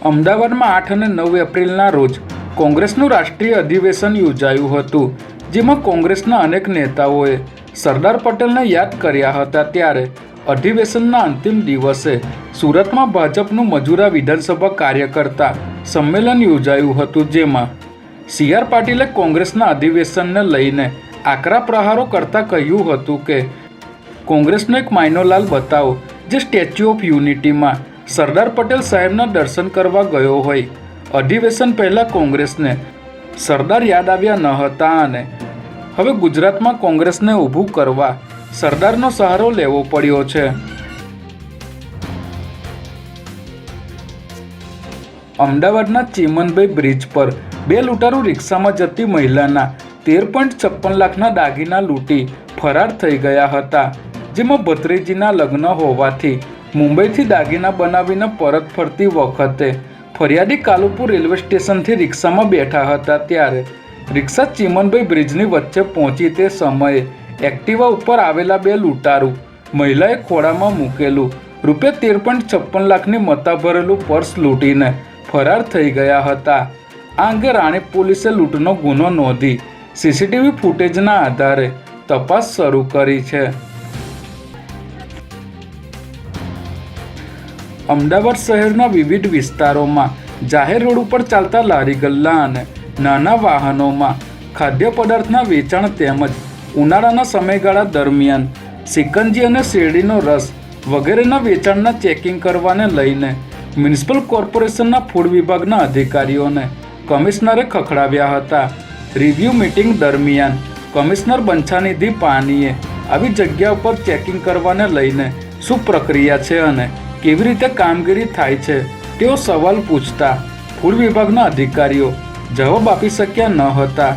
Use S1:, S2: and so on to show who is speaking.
S1: અમદાવાદમાં 8 અને 9 એપ્રિલના રોજ કોંગ્રેસનું રાષ્ટ્રીય અધિવેશન યોજાયું હતું, જેમાં કોંગ્રેસના અનેક નેતાઓએ સરદાર પટેલને યાદ કર્યા હતા। ત્યારે અધિવેશનના અંતિમ દિવસે સુરતમાં ભાજપનું મજૂરા વિધાનસભા કાર્યકર્તા સંમેલન યોજાયું હતું, જેમાં સી.આર. પાટીલે કોંગ્રેસના અધિવેશનને લઈને આકરા પ્રહારો કરતા કહ્યું હતું કે કોંગ્રેસનો એક માઇનોલાલ બતાવો જે સ્ટેચ્યુ ઓફ યુનિટીમાં સરદાર પટેલ સાહેબના દર્શન કરવા ગયો હોય। અધિવેશન પહેલાં કોંગ્રેસને સરદાર યાદ આવ્યા ન હતા અને હવે ગુજરાતમાં કોંગ્રેસને ઊભું કરવા સરદારનો સહારો લેવો પડ્યો છે। અમદાવાદના ચીમનભાઈ બ્રિજ પર 2 લૂંટારૂ રિક્ષામાં જતી મહિલાના 13.56 લાખના દાગીના લૂંટી ફરાર થઈ ગયા હતા, જેમાં ભત્રીજીના લગ્ન હોવાથી મુંબઈથી દાગીના બનાવીને પરત ફરતી વખતે ફરિયાદી કાલુપુર રેલવે સ્ટેશનથી રિક્ષામાં બેઠા હતા। ત્યારે રિક્ષા ચીમનભાઈ બ્રિજની વચ્ચે પહોંચી તે સમયે એક્ટિવા ઉપર આવેલા 2 લૂંટારૂ મહિલાએ ખોળામાં મૂકેલું ₹13.56 લાખની મત્તા ભરેલું પર્સ લૂંટીને ફરાર થઈ ગયા હતા। આ અંગે રાણીપ પોલીસે લૂંટનો ગુનો નોંધી સીસીટીવી ફૂટેજના આધારે તપાસ શરૂ કરી છે। અમદાવાદ શહેરના વિવિધ વિસ્તારોમાં જાહેર રોડ ઉપર ચાલતા લારી ગલ્લા અને નાના વાહનોમાં ખાદ્ય પદાર્થના વેચાણ તેમજ ઉનાળાના સમયગાળા દરમિયાન સિકંજી અને શેરડીનો રસ વગેરેના વેચાણના ચેકિંગ કરવાને લઈને મ્યુનિસિપલ કોર્પોરેશનના ફૂડ વિભાગના અધિકારીઓને કમિશનરે ખખડાવ્યા હતા। રિવ્યૂ મિટિંગ દરમિયાન કમિશનર બંછાનિધિ પાનીએ આવી જગ્યા ઉપર ચેકિંગ કરવાને લઈને શું પ્રક્રિયા છે અને કેવી રીતે કામગીરી થાય છે તેવો સવાલ પૂછતા ફૂડ વિભાગના અધિકારીઓ જવાબ આપી શક્યા ન હતા।